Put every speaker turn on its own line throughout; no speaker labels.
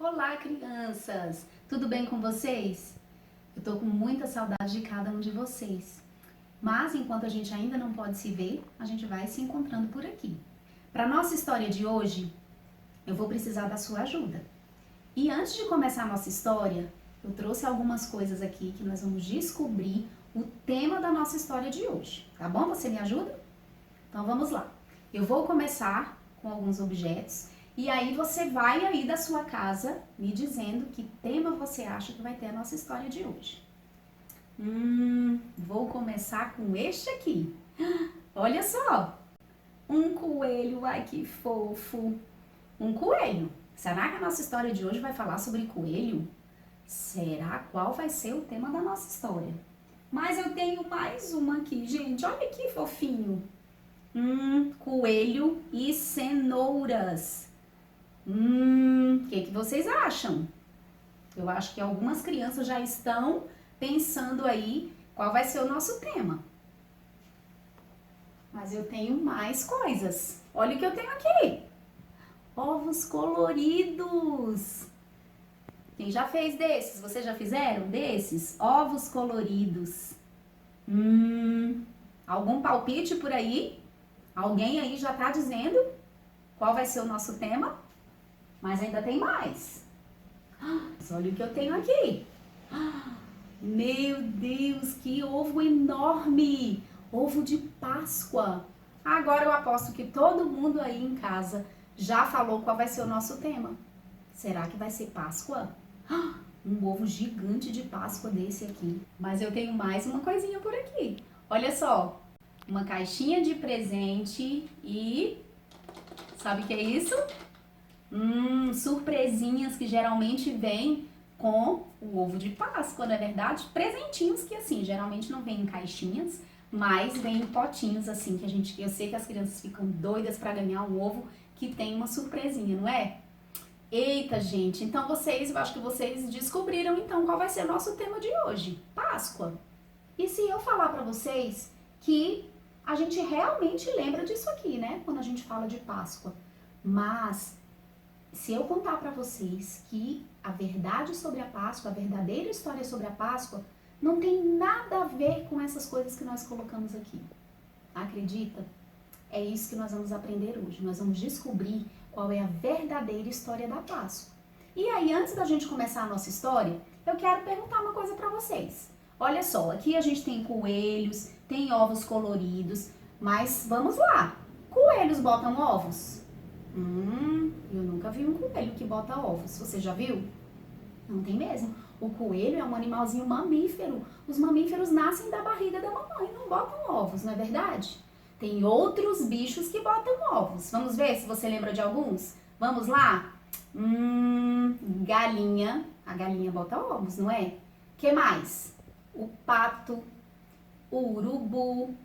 Olá, crianças! Tudo bem com vocês? Eu tô com muita saudade de cada um de vocês. Mas enquanto a gente ainda não pode se ver, a gente vai se encontrando por aqui. Para nossa história de hoje, eu vou precisar da sua ajuda. E antes de começar a nossa história, eu trouxe algumas coisas aqui que nós vamos descobrir o tema da nossa história de hoje. Tá bom? Você me ajuda? Então vamos lá. Eu vou começar com alguns objetos. E aí você vai aí da sua casa me dizendo que tema você acha que vai ter a nossa história de hoje. Vou começar com este aqui. Olha só, um coelho, ai que fofo. Um coelho. Será que a nossa história de hoje vai falar sobre coelho? Será qual vai ser o tema da nossa história? Mas eu tenho mais uma aqui, gente. Olha que fofinho. Coelho e cenouras. O que vocês acham? Eu acho que algumas crianças já estão pensando aí qual vai ser o nosso tema. Mas eu tenho mais coisas. Olha o que eu tenho aqui. Ovos coloridos. Quem já fez desses? Vocês já fizeram desses? Ovos coloridos. Algum palpite por aí? Alguém aí já tá dizendo qual vai ser o nosso tema? Mas ainda tem mais. Mas olha o que eu tenho aqui. Meu Deus, que ovo enorme! Ovo de Páscoa. Agora eu aposto que todo mundo aí em casa já falou qual vai ser o nosso tema. Será que vai ser Páscoa? Um ovo gigante de Páscoa desse aqui. Mas eu tenho mais uma coisinha por aqui. Olha só, uma caixinha de presente e... sabe o que é isso? Surpresinhas que geralmente vêm com o ovo de Páscoa, não é verdade? Presentinhos que assim, geralmente não vêm em caixinhas, mas vêm em potinhos assim, que eu sei que as crianças ficam doidas para ganhar um ovo que tem uma surpresinha, não é? Eita, gente, então eu acho que vocês descobriram então qual vai ser o nosso tema de hoje, Páscoa. E se eu falar para vocês que a gente realmente lembra disso aqui, né? Quando a gente fala de Páscoa, mas... se eu contar para vocês que a verdade sobre a Páscoa, a verdadeira história sobre a Páscoa, não tem nada a ver com essas coisas que nós colocamos aqui. Acredita? É isso que nós vamos aprender hoje. Nós vamos descobrir qual é a verdadeira história da Páscoa. E aí, antes da gente começar a nossa história, eu quero perguntar uma coisa para vocês. Olha só, aqui a gente tem coelhos, tem ovos coloridos, mas vamos lá. Coelhos botam ovos? Eu nunca vi um coelho que bota ovos. Você já viu? Não tem mesmo. O coelho é um animalzinho mamífero. Os mamíferos nascem da barriga da mamãe, não botam ovos, não é verdade? Tem outros bichos que botam ovos. Vamos ver se você lembra de alguns? Vamos lá? Galinha. A galinha bota ovos, não é? Que mais? O pato, o urubu,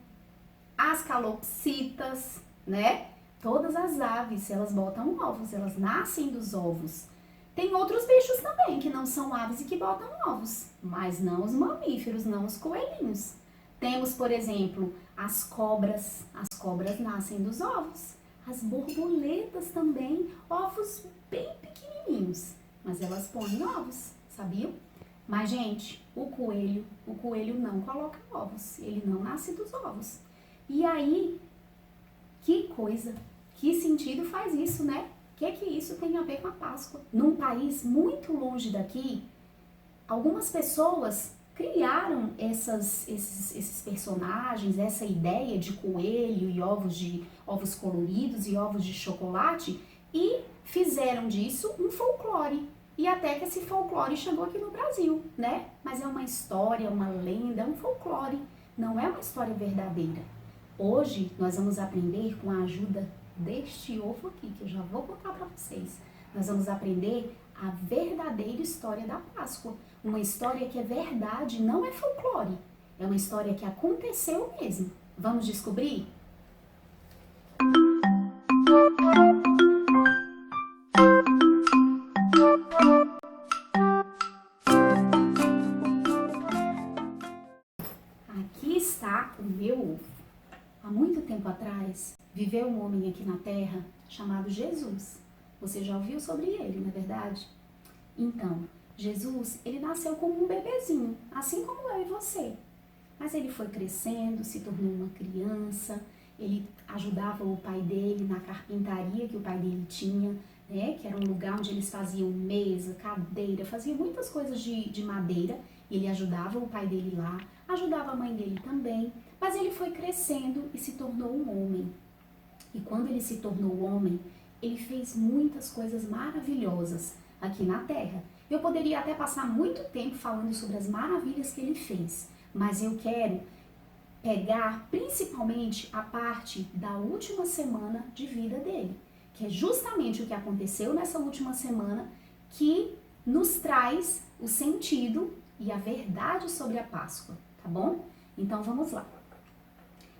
as calopsitas, né? Todas as aves, elas botam ovos, elas nascem dos ovos. Tem outros bichos também que não são aves e que botam ovos, mas não os mamíferos, não os coelhinhos. Temos, por exemplo, as cobras nascem dos ovos. As borboletas também, ovos bem pequenininhos, mas elas põem ovos, sabiam? Mas, gente, o coelho não coloca ovos, ele não nasce dos ovos. E aí, que coisa, que sentido faz isso, né? O que isso tem a ver com a Páscoa? Num país muito longe daqui, algumas pessoas criaram esses personagens, essa ideia de coelho e ovos coloridos e ovos de chocolate e fizeram disso um folclore. E até que esse folclore chegou aqui no Brasil, né? Mas é uma história, uma lenda, um folclore, não é uma história verdadeira. Hoje nós vamos aprender com a ajuda deste ovo aqui, que eu já vou contar para vocês. Nós vamos aprender a verdadeira história da Páscoa. Uma história que é verdade, não é folclore. É uma história que aconteceu mesmo. Vamos descobrir? Aqui está o meu ovo. Há muito tempo atrás, viveu um homem aqui na Terra chamado Jesus. Você já ouviu sobre ele, não é verdade? Então, Jesus, ele nasceu como um bebezinho, assim como eu e você. Mas ele foi crescendo, se tornou uma criança, ele ajudava o pai dele na carpintaria que o pai dele tinha, né? Que era um lugar onde eles faziam mesa, cadeira, faziam muitas coisas de madeira. Ele ajudava o pai dele lá, ajudava a mãe dele também. Mas ele foi crescendo e se tornou um homem. E quando ele se tornou homem, ele fez muitas coisas maravilhosas aqui na Terra. Eu poderia até passar muito tempo falando sobre as maravilhas que ele fez, mas eu quero pegar principalmente a parte da última semana de vida dele, que é justamente o que aconteceu nessa última semana que nos traz o sentido e a verdade sobre a Páscoa, tá bom? Então vamos lá.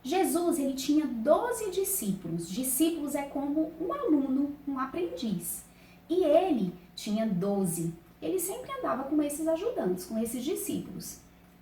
Jesus, ele tinha 12 discípulos. Discípulos é como um aluno, um aprendiz. E ele tinha 12. Ele sempre andava com esses ajudantes, com esses discípulos.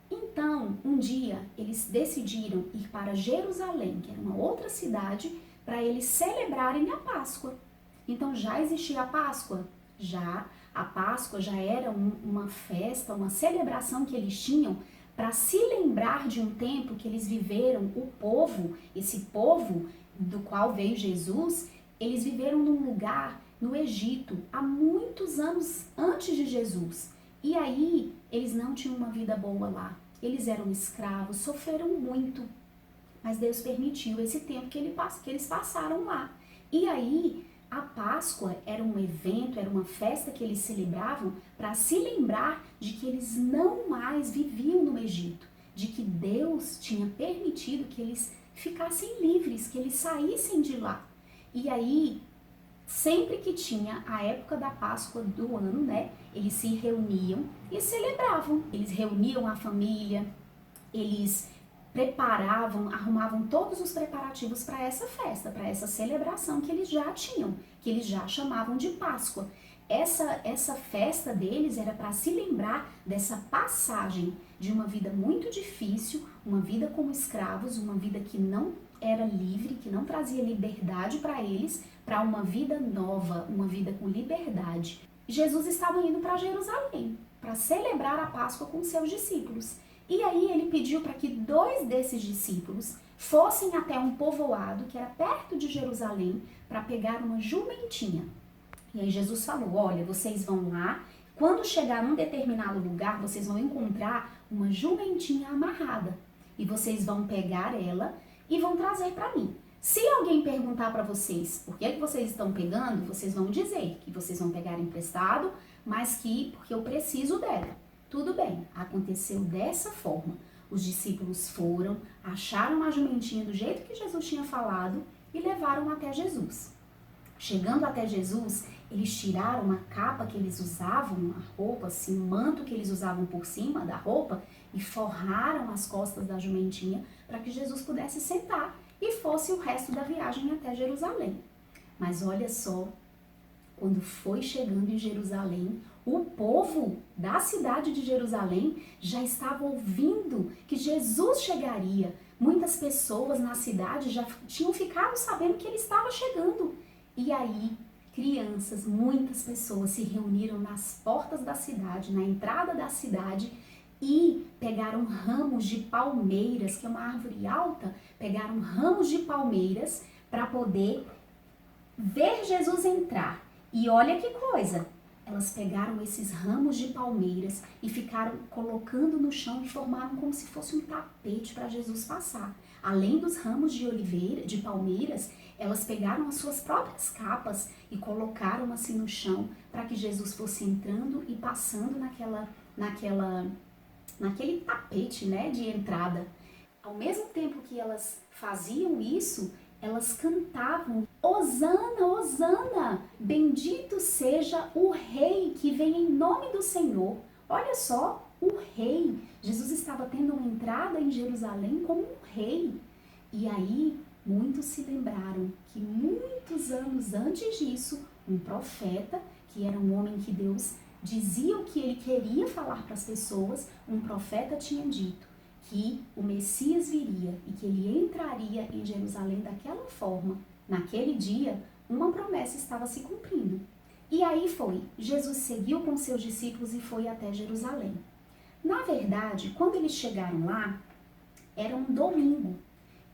Então, um dia, eles decidiram ir para Jerusalém, que era uma outra cidade, para eles celebrarem a Páscoa. Então, já existia a Páscoa? Já. A Páscoa já era uma festa, uma celebração que eles tinham para se lembrar de um tempo que eles viveram, o povo, esse povo do qual veio Jesus, eles viveram num lugar no Egito há muitos anos antes de Jesus. E aí, eles não tinham uma vida boa lá. Eles eram escravos, sofreram muito. Mas Deus permitiu esse tempo que eles passaram lá. E aí, a Páscoa era um evento, era uma festa que eles celebravam para se lembrar de que eles não mais viviam no Egito, de que Deus tinha permitido que eles ficassem livres, que eles saíssem de lá. E aí, sempre que tinha a época da Páscoa do ano, né, eles se reuniam e celebravam. Eles reuniam a família, eles preparavam, arrumavam todos os preparativos para essa festa, para essa celebração que eles já tinham, que eles já chamavam de Páscoa. Essa festa deles era para se lembrar dessa passagem de uma vida muito difícil, uma vida como escravos, uma vida que não era livre, que não trazia liberdade para eles, para uma vida nova, uma vida com liberdade. Jesus estava indo para Jerusalém, para celebrar a Páscoa com seus discípulos. E aí ele pediu para que 2 desses discípulos fossem até um povoado que era perto de Jerusalém para pegar uma jumentinha. E aí Jesus falou, olha, vocês vão lá, quando chegar num determinado lugar, vocês vão encontrar uma jumentinha amarrada. E vocês vão pegar ela e vão trazer para mim. Se alguém perguntar para vocês por que é que vocês estão pegando, vocês vão dizer que vocês vão pegar emprestado, mas que porque eu preciso dela. Tudo bem, aconteceu dessa forma. Os discípulos foram, acharam a jumentinha do jeito que Jesus tinha falado e levaram até Jesus. Chegando até Jesus, eles tiraram a capa que eles usavam, a roupa, assim, o manto que eles usavam por cima da roupa e forraram as costas da jumentinha para que Jesus pudesse sentar e fosse o resto da viagem até Jerusalém. Mas olha só, quando foi chegando em Jerusalém, o povo da cidade de Jerusalém já estava ouvindo que Jesus chegaria. Muitas pessoas na cidade já tinham ficado sabendo que ele estava chegando. E aí, crianças, muitas pessoas se reuniram nas portas da cidade, na entrada da cidade, e pegaram ramos de palmeiras, que é uma árvore alta, pegaram ramos de palmeiras para poder ver Jesus entrar. E olha que coisa, elas pegaram esses ramos de palmeiras e ficaram colocando no chão e formaram como se fosse um tapete para Jesus passar. Além dos ramos de oliveira, de palmeiras, elas pegaram as suas próprias capas e colocaram assim no chão para que Jesus fosse entrando e passando naquele tapete, né, de entrada. Ao mesmo tempo que elas faziam isso, elas cantavam: Hosana, Hosana, bendito seja o rei que vem em nome do Senhor. Olha só, o rei. Jesus estava tendo uma entrada em Jerusalém como um rei. E aí, muitos se lembraram que muitos anos antes disso, um profeta, que era um homem que Deus dizia o que ele queria falar para as pessoas, um profeta tinha dito que o Messias viria e que ele entraria em Jerusalém daquela forma. Naquele dia, uma promessa estava se cumprindo. E aí Jesus seguiu com seus discípulos e foi até Jerusalém. Na verdade, quando eles chegaram lá, era um domingo.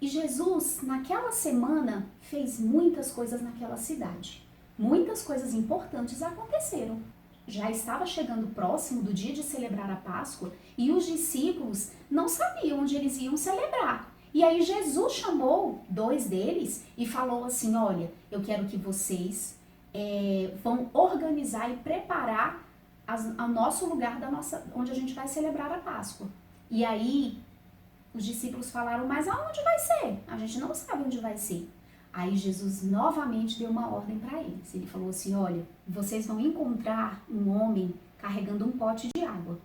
E Jesus, naquela semana, fez muitas coisas naquela cidade. Muitas coisas importantes aconteceram. Já estava chegando próximo do dia de celebrar a Páscoa e os discípulos não sabiam onde eles iam celebrar. E aí Jesus chamou 2 deles e falou assim, olha, eu quero que vocês vão organizar e preparar o nosso lugar onde a gente vai celebrar a Páscoa. E aí os discípulos falaram, mas aonde vai ser? A gente não sabe onde vai ser. Aí Jesus novamente deu uma ordem para eles. Ele falou assim, olha, vocês vão encontrar um homem carregando um pote de água.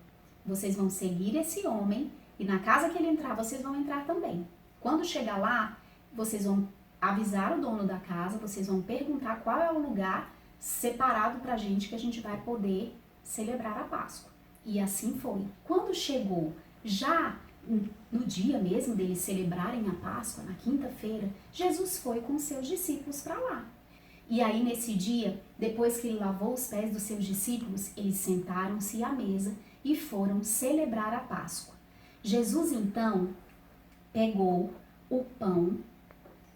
Vocês vão seguir esse homem e na casa que ele entrar, vocês vão entrar também. Quando chegar lá, vocês vão avisar o dono da casa, vocês vão perguntar qual é o lugar separado pra gente que a gente vai poder celebrar a Páscoa. E assim foi. Quando chegou já no dia mesmo deles celebrarem a Páscoa, na quinta-feira, Jesus foi com seus discípulos para lá. E aí nesse dia, depois que ele lavou os pés dos seus discípulos, eles sentaram-se à mesa e foram celebrar a Páscoa. Jesus então pegou o pão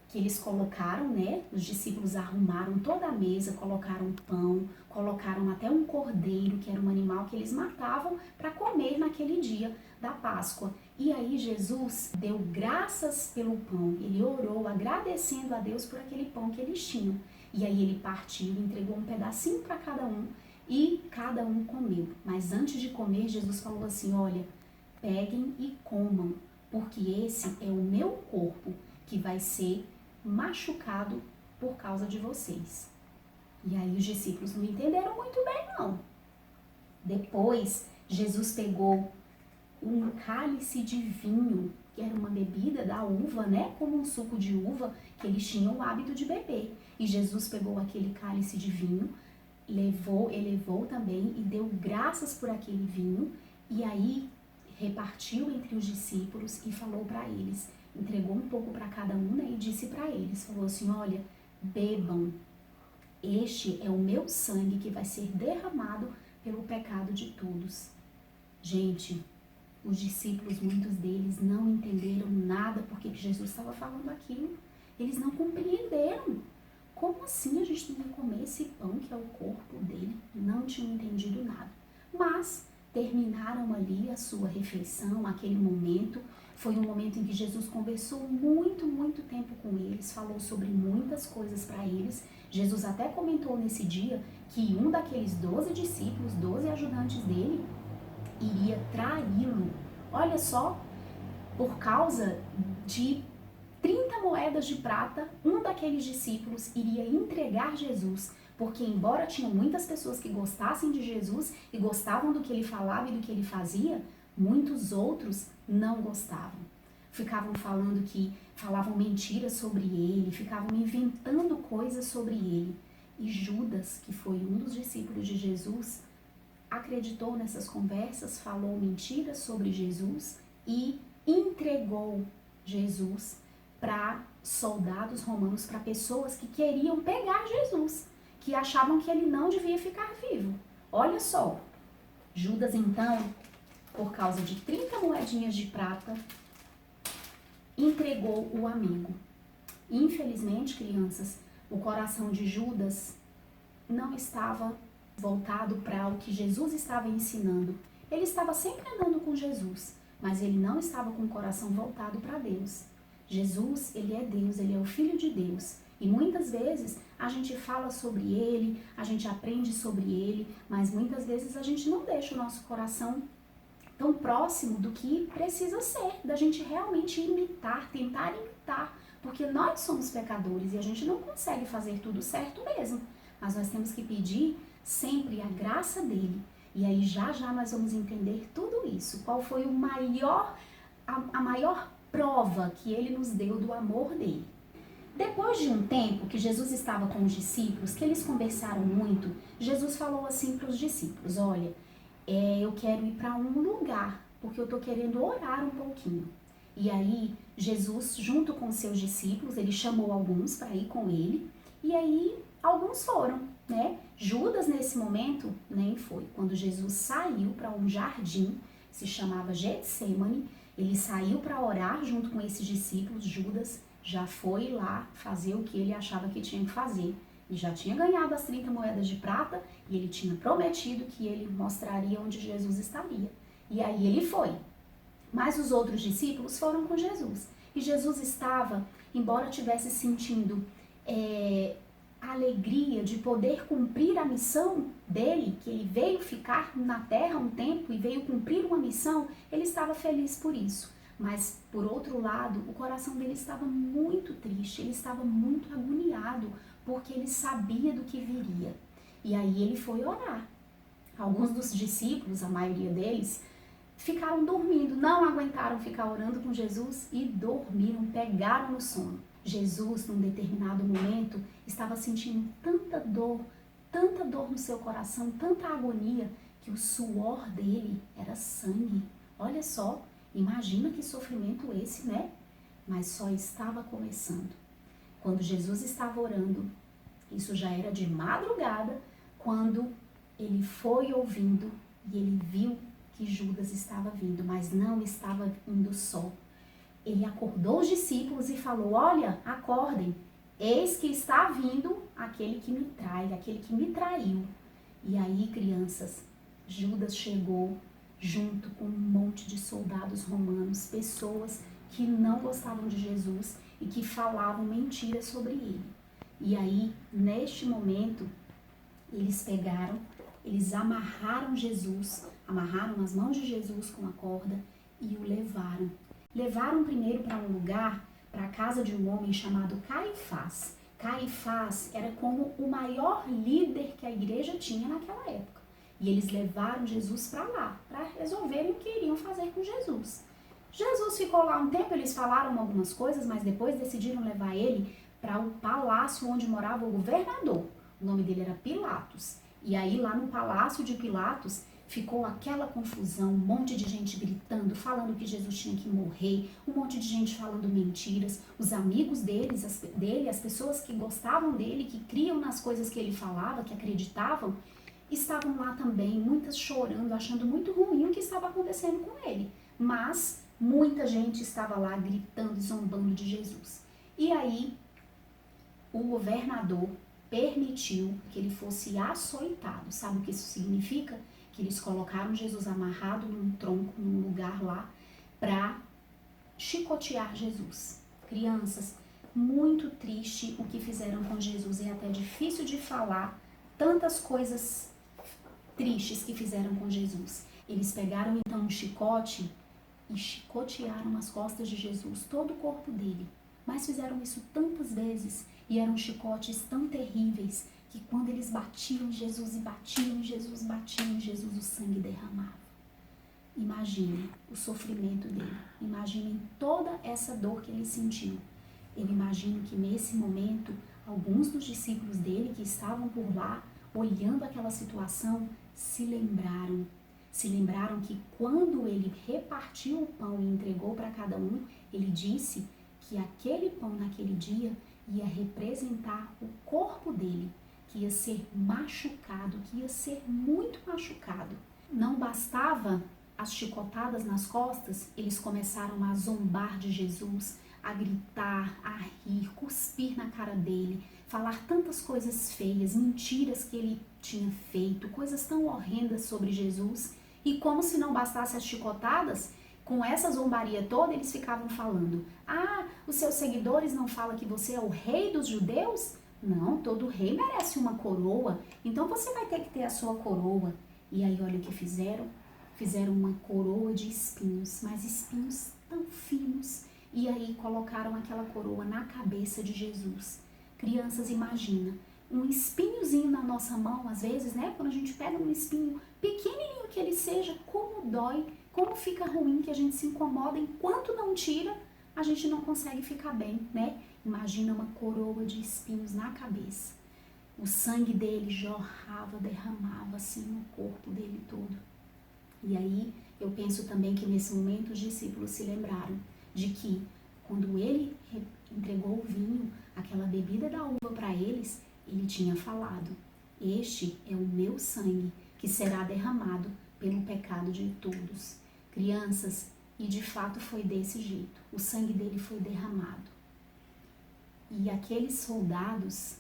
que eles colocaram, né? Os discípulos arrumaram toda a mesa, colocaram pão, colocaram até um cordeiro, que era um animal que eles matavam para comer naquele dia da Páscoa. E aí Jesus deu graças pelo pão, ele orou agradecendo a Deus por aquele pão que eles tinham. E aí ele partiu, entregou um pedacinho para cada um e cada um comeu. Mas antes de comer, Jesus falou assim, olha, peguem e comam, porque esse é o meu corpo que vai ser machucado por causa de vocês. E aí os discípulos não entenderam muito bem, não. Depois, Jesus pegou um cálice de vinho, que era uma bebida da uva, né? Como um suco de uva, que eles tinham o hábito de beber. E Jesus pegou aquele cálice de vinho, elevou também e deu graças por aquele vinho. E aí repartiu entre os discípulos e falou para eles, entregou um pouco para cada um, né, e disse para eles, falou assim, olha, bebam, este é o meu sangue que vai ser derramado pelo pecado de todos. Gente, os discípulos, muitos deles, não entenderam nada porque Jesus estava falando aquilo. Eles não compreenderam. Como assim a gente tem que comer esse pão que é o corpo dele? Não tinham entendido nada. Mas terminaram ali a sua refeição, aquele momento. Foi um momento em que Jesus conversou muito tempo com eles, falou sobre muitas coisas para eles. Jesus até comentou nesse dia que um daqueles 12 discípulos, 12 ajudantes dele, iria traí-lo. Olha só, por causa de 30 moedas de prata, um daqueles discípulos iria entregar Jesus, porque embora tinham muitas pessoas que gostassem de Jesus e gostavam do que ele falava e do que ele fazia, muitos outros não gostavam. Falavam mentiras sobre ele, ficavam inventando coisas sobre ele. E Judas, que foi um dos discípulos de Jesus, acreditou nessas conversas, falou mentiras sobre Jesus e entregou Jesus para soldados romanos, para pessoas que queriam pegar Jesus, que achavam que ele não devia ficar vivo. Olha só, Judas então, por causa de 30 moedinhas de prata, entregou o amigo. Infelizmente, crianças, o coração de Judas não estava voltado para o que Jesus estava ensinando. Ele estava sempre andando com Jesus, mas ele não estava com o coração voltado para Deus. Jesus, ele é Deus, ele é o Filho de Deus. E muitas vezes a gente fala sobre ele, a gente aprende sobre ele, mas muitas vezes a gente não deixa o nosso coração tão próximo do que precisa ser, da gente realmente imitar, tentar imitar, porque nós somos pecadores e a gente não consegue fazer tudo certo mesmo, mas nós temos que pedir sempre a graça dele. E aí já nós vamos entender tudo isso, qual foi a maior prova que ele nos deu do amor dele. Depois de um tempo que Jesus estava com os discípulos, que eles conversaram muito, Jesus falou assim para os discípulos, olha, eu quero ir para um lugar, porque eu estou querendo orar um pouquinho. E aí, Jesus, junto com seus discípulos, ele chamou alguns para ir com ele, e aí alguns foram. né? Judas, nesse momento, nem foi. Quando Jesus saiu para um jardim, se chamava Getsêmani, ele saiu para orar junto com esses discípulos. Judas já foi lá fazer o que ele achava que tinha que fazer. Ele já tinha ganhado as 30 moedas de prata e ele tinha prometido que ele mostraria onde Jesus estaria. E aí ele foi. Mas os outros discípulos foram com Jesus. E Jesus estava, embora tivesse sentindo a alegria de poder cumprir a missão dele, que ele veio ficar na terra um tempo e veio cumprir uma missão, ele estava feliz por isso. Mas, por outro lado, o coração dele estava muito triste, ele estava muito agoniado, porque ele sabia do que viria. E aí ele foi orar. Alguns dos discípulos, a maioria deles, ficaram dormindo, não aguentaram ficar orando com Jesus e dormiram, pegaram no sono. Jesus, num determinado momento, estava sentindo tanta dor no seu coração, tanta agonia, que o suor dele era sangue. Olha só, imagina que sofrimento esse, né? Mas só estava começando. Quando Jesus estava orando, isso já era de madrugada, quando ele foi ouvindo e ele viu que Judas estava vindo, mas não estava indo só. Ele acordou os discípulos e falou: olha, acordem, eis que está vindo aquele que me trai, aquele que me traiu. E aí, crianças, Judas chegou junto com um monte de soldados romanos, pessoas que não gostavam de Jesus e que falavam mentiras sobre ele. E aí, neste momento, eles amarraram Jesus, amarraram as mãos de Jesus com a corda e o levaram. Levaram primeiro para um lugar, para a casa de um homem chamado Caifás. Caifás era como o maior líder que a igreja tinha naquela época. E eles levaram Jesus para lá, para resolverem o que iriam fazer com Jesus. Jesus ficou lá um tempo, eles falaram algumas coisas, mas depois decidiram levar ele para o palácio onde morava o governador. O nome dele era Pilatos. E aí lá no palácio de Pilatos ficou aquela confusão, um monte de gente gritando, falando que Jesus tinha que morrer, um monte de gente falando mentiras. Os amigos dele, as pessoas que gostavam dele, que criam nas coisas que ele falava, que acreditavam, estavam lá também, muitas chorando, achando muito ruim o que estava acontecendo com ele. Mas muita gente estava lá gritando e zombando de Jesus. E aí o governador permitiu que ele fosse açoitado. Sabe o que isso significa? Que eles colocaram Jesus amarrado num tronco, num lugar lá, para chicotear Jesus. Crianças, muito triste o que fizeram com Jesus. É até difícil de falar tantas coisas tristes que fizeram com Jesus. Eles pegaram então um chicote e chicotearam as costas de Jesus, todo o corpo dele. Mas fizeram isso tantas vezes e eram chicotes tão terríveis que quando eles batiam em Jesus e batiam em Jesus, o sangue derramava. Imaginem o sofrimento dele, imaginem toda essa dor que ele sentiu. Eu imagino que nesse momento, alguns dos discípulos dele que estavam por lá, olhando aquela situação, se lembraram que quando ele repartiu o pão e entregou para cada um, ele disse que aquele pão naquele dia ia representar o corpo dele, que ia ser machucado, que ia ser muito machucado. Não bastava as chicotadas nas costas, eles começaram a zombar de Jesus, a gritar, a rir, cuspir na cara dele, falar tantas coisas feias, mentiras que ele tinha feito, coisas tão horrendas sobre Jesus. E como se não bastasse as chicotadas, com essa zombaria toda, eles ficavam falando: ah, os seus seguidores não falam que você é o rei dos judeus? Não, todo rei merece uma coroa, então você vai ter que ter a sua coroa. E aí olha o que fizeram. Fizeram uma coroa de espinhos, mas espinhos tão finos. E aí colocaram aquela coroa na cabeça de Jesus. Crianças, imagina, um espinhozinho na nossa mão, às vezes, né? Quando a gente pega um espinho, pequenininho que ele seja, como dói, como fica ruim, que a gente se incomoda, enquanto não tira, a gente não consegue ficar bem, né? Imagina uma coroa de espinhos na cabeça. O sangue dele jorrava, derramava assim no corpo dele todo. E aí, eu penso também que nesse momento os discípulos se lembraram de que quando ele entregou o vinho, aquela bebida da uva para eles, ele tinha falado: Este é o meu sangue, que será derramado pelo pecado de todos. Crianças, e de fato foi desse jeito. O sangue dele foi derramado. E aqueles soldados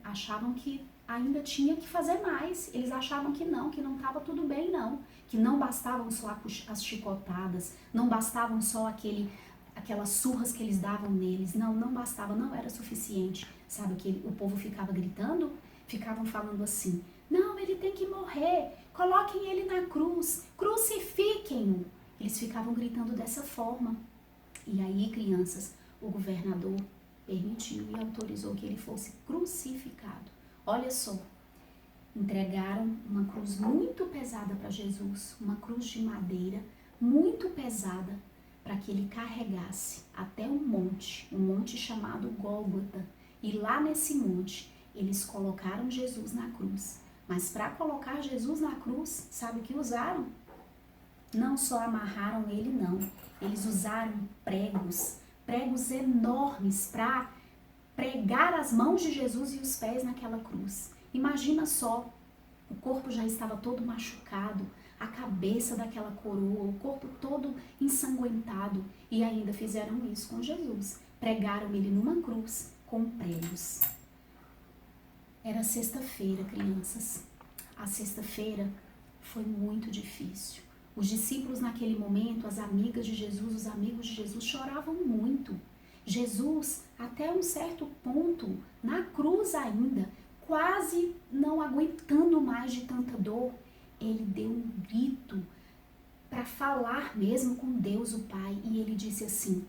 achavam que ainda tinha que fazer mais. Eles achavam que não estava tudo bem, não. Que não bastavam só as chicotadas, não bastavam só aquelas surras que eles davam neles. Não bastava, não era suficiente. Sabe o que o povo ficava gritando? Ficavam falando assim, não, ele tem que morrer, coloquem ele na cruz, crucifiquem-o. Eles ficavam gritando dessa forma. E aí, crianças, o governador permitiu e autorizou que ele fosse crucificado. Olha só, entregaram uma cruz muito pesada para Jesus, uma cruz de madeira muito pesada, para que ele carregasse até um monte chamado Gólgota. E lá nesse monte, eles colocaram Jesus na cruz. Mas para colocar Jesus na cruz, sabe o que usaram? Não só amarraram ele, não. Eles usaram pregos enormes para pregar as mãos de Jesus e os pés naquela cruz. Imagina só, o corpo já estava todo machucado, a cabeça daquela coroa, o corpo todo ensanguentado, e ainda fizeram isso com Jesus. Pregaram ele numa cruz com pregos. Era sexta-feira, crianças. A sexta-feira foi muito difícil. Os discípulos naquele momento, as amigas de Jesus, os amigos de Jesus choravam muito. Jesus, até um certo ponto, na cruz ainda, quase não aguentando mais de tanta dor, ele deu um grito para falar mesmo com Deus o Pai, e ele disse assim,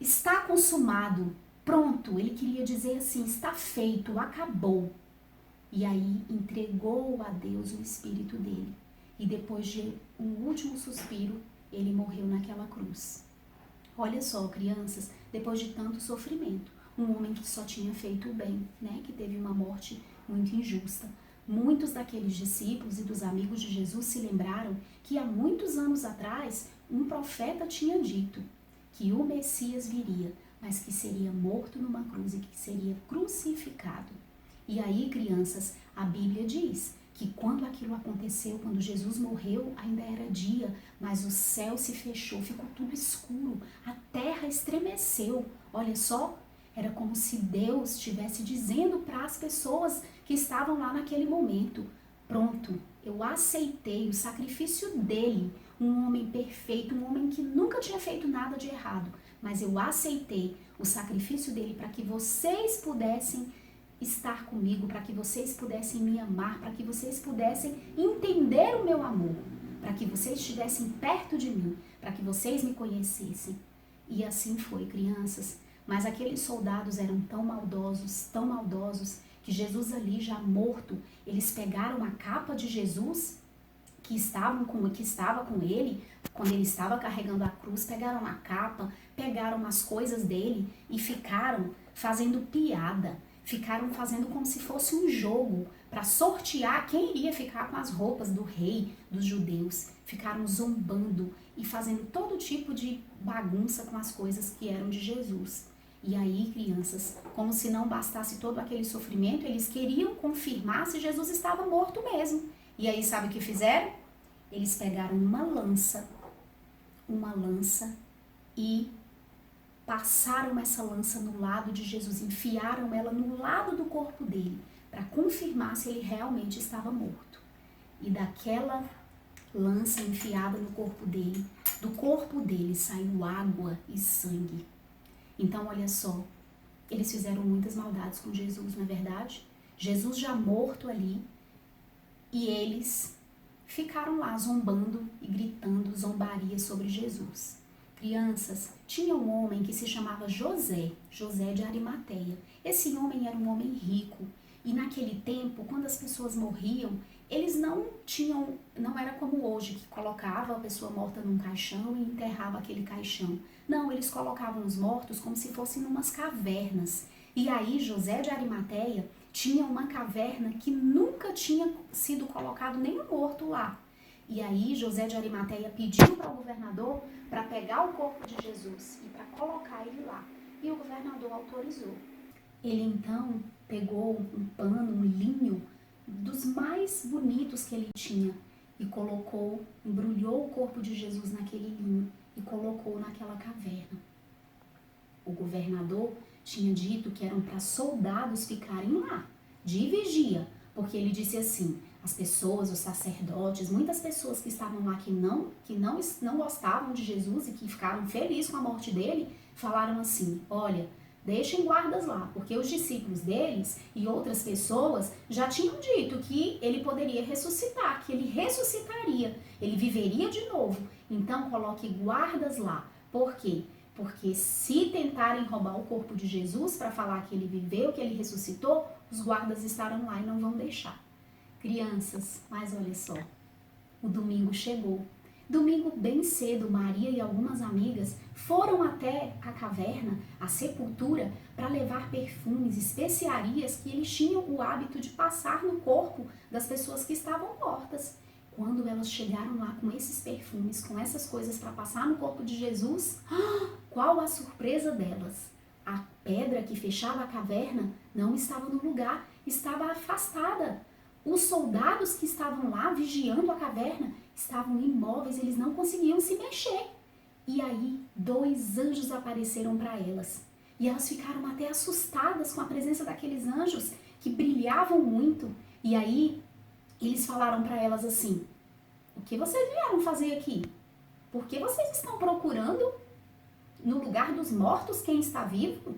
está consumado, pronto. Ele queria dizer assim, está feito, acabou. E aí entregou a Deus o espírito dele. E depois de um último suspiro, ele morreu naquela cruz. Olha só, crianças, depois de tanto sofrimento, um homem que só tinha feito o bem, né, que teve uma morte muito injusta. Muitos daqueles discípulos e dos amigos de Jesus se lembraram que há muitos anos atrás, um profeta tinha dito que o Messias viria, mas que seria morto numa cruz e que seria crucificado. E aí, crianças, a Bíblia diz que quando aquilo aconteceu, quando Jesus morreu, ainda era dia, mas o céu se fechou, ficou tudo escuro, a terra estremeceu. Olha só, era como se Deus estivesse dizendo para as pessoas que estavam lá naquele momento, pronto, eu aceitei o sacrifício dele, um homem perfeito, um homem que nunca tinha feito nada de errado, mas eu aceitei o sacrifício dele para que vocês pudessem estar comigo, para que vocês pudessem me amar, para que vocês pudessem entender o meu amor, para que vocês estivessem perto de mim, para que vocês me conhecessem. E assim foi, crianças. Mas aqueles soldados eram tão maldosos, que Jesus ali já morto, eles pegaram a capa de Jesus, que estava com ele, quando ele estava carregando a cruz, pegaram a capa, pegaram as coisas dele e ficaram fazendo piada. Ficaram fazendo como se fosse um jogo para sortear quem iria ficar com as roupas do rei dos judeus. Ficaram zombando e fazendo todo tipo de bagunça com as coisas que eram de Jesus. E aí, crianças, como se não bastasse todo aquele sofrimento, eles queriam confirmar se Jesus estava morto mesmo. E aí, sabe o que fizeram? Eles pegaram uma lança e passaram essa lança no lado de Jesus, enfiaram ela no lado do corpo dele, para confirmar se ele realmente estava morto. E daquela lança enfiada no corpo dele, do corpo dele saiu água e sangue. Então, olha só, eles fizeram muitas maldades com Jesus, não é verdade? Jesus já morto ali, e eles ficaram lá zombando e gritando zombaria sobre Jesus. Crianças, tinha um homem que se chamava José de Arimateia. Esse homem era um homem rico, e naquele tempo, quando as pessoas morriam, eles não era como hoje, que colocava a pessoa morta num caixão e enterrava aquele caixão. Não, eles colocavam os mortos como se fossem umas cavernas. E aí José de Arimateia tinha uma caverna que nunca tinha sido colocado nenhum morto lá. E aí José de Arimateia pediu para o governador para pegar o corpo de Jesus e para colocar ele lá. E o governador autorizou. Ele então pegou um pano, um linho dos mais bonitos que ele tinha e colocou, embrulhou o corpo de Jesus naquele linho e colocou naquela caverna. O governador tinha dito que eram para soldados ficarem lá, de vigia, porque ele disse assim, as pessoas, os sacerdotes, muitas pessoas que estavam lá que não gostavam de Jesus e que ficaram felizes com a morte dele, falaram assim, olha, deixem guardas lá, porque os discípulos deles e outras pessoas já tinham dito que ele poderia ressuscitar, que ele ressuscitaria, ele viveria de novo. Então coloque guardas lá. Por quê? Porque se tentarem roubar o corpo de Jesus para falar que ele viveu, que ele ressuscitou, os guardas estarão lá e não vão deixar. Crianças, mas olha só, o domingo chegou. Domingo bem cedo, Maria e algumas amigas foram até a caverna, a sepultura, para levar perfumes, especiarias que eles tinham o hábito de passar no corpo das pessoas que estavam mortas. Quando elas chegaram lá com esses perfumes, com essas coisas para passar no corpo de Jesus, qual a surpresa delas? A pedra que fechava a caverna não estava no lugar, estava afastada. Os soldados que estavam lá vigiando a caverna estavam imóveis, eles não conseguiam se mexer. E aí, 2 anjos apareceram para elas. E elas ficaram até assustadas com a presença daqueles anjos que brilhavam muito. E aí, eles falaram para elas assim, o que vocês vieram fazer aqui? Por que vocês estão procurando no lugar dos mortos quem está vivo?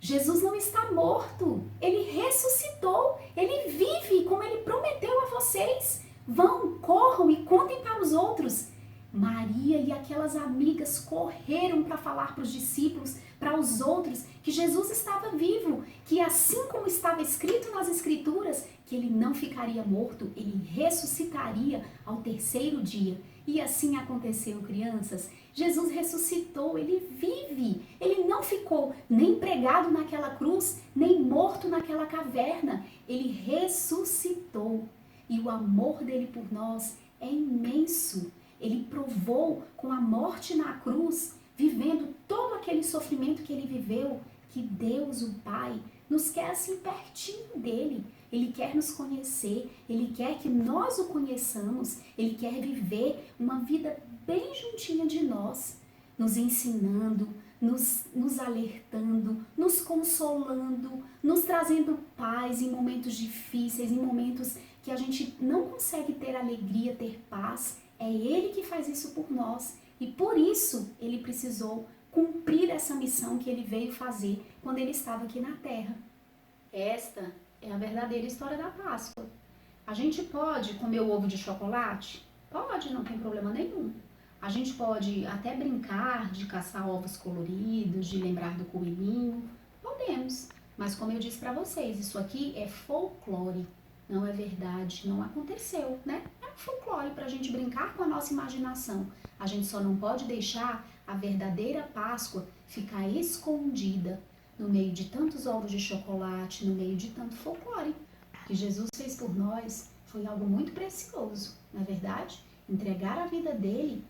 Jesus não está morto, ele ressuscitou, ele vive como ele prometeu a vocês. Vão, corram e contem para os outros. Maria e aquelas amigas correram para falar para os discípulos, para os outros, que Jesus estava vivo, que assim como estava escrito nas Escrituras, que ele não ficaria morto, ele ressuscitaria ao 3º dia. E assim aconteceu, crianças. Jesus ressuscitou, ele vive. Ele não ficou nem pregado naquela cruz, nem morto naquela caverna. Ele ressuscitou. E o amor dele por nós é imenso. Ele provou com a morte na cruz, vivendo todo aquele sofrimento que ele viveu, que Deus, o Pai, nos quer assim pertinho dele. Ele quer nos conhecer, ele quer que nós o conheçamos, ele quer viver uma vida bem juntinha de nós, nos ensinando, nos alertando, nos consolando, nos trazendo paz em momentos difíceis, em momentos que a gente não consegue ter alegria, ter paz. É ele que faz isso por nós e por isso ele precisou cumprir essa missão que ele veio fazer quando ele estava aqui na Terra. Esta é a verdadeira história da Páscoa. A gente pode comer o ovo de chocolate? Pode, não tem problema nenhum. A gente pode até brincar de caçar ovos coloridos, de lembrar do coelhinho. Podemos. Mas como eu disse para vocês, isso aqui é folclore. Não é verdade, não aconteceu, né? É um folclore para a gente brincar com a nossa imaginação. A gente só não pode deixar a verdadeira Páscoa ficar escondida no meio de tantos ovos de chocolate, no meio de tanto folclore. O que Jesus fez por nós foi algo muito precioso, não é verdade? Entregar a vida dele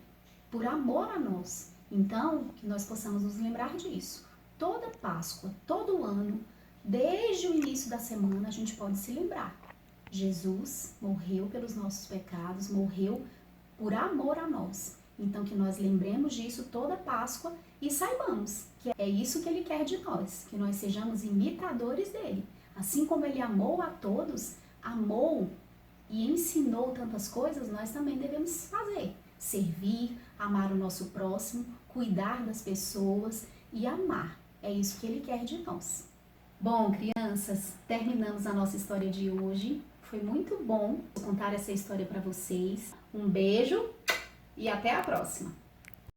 por amor a nós. Então, que nós possamos nos lembrar disso. Toda Páscoa, todo ano, desde o início da semana, a gente pode se lembrar. Jesus morreu pelos nossos pecados, morreu por amor a nós. Então, que nós lembremos disso toda Páscoa e saibamos que é isso que ele quer de nós, que nós sejamos imitadores dele. Assim como ele amou a todos, amou e ensinou tantas coisas, nós também devemos fazer. Servir, amar o nosso próximo, cuidar das pessoas e amar. É isso que ele quer de nós. Bom, crianças, terminamos a nossa história de hoje. Foi muito bom contar essa história para vocês. Um beijo e até a próxima!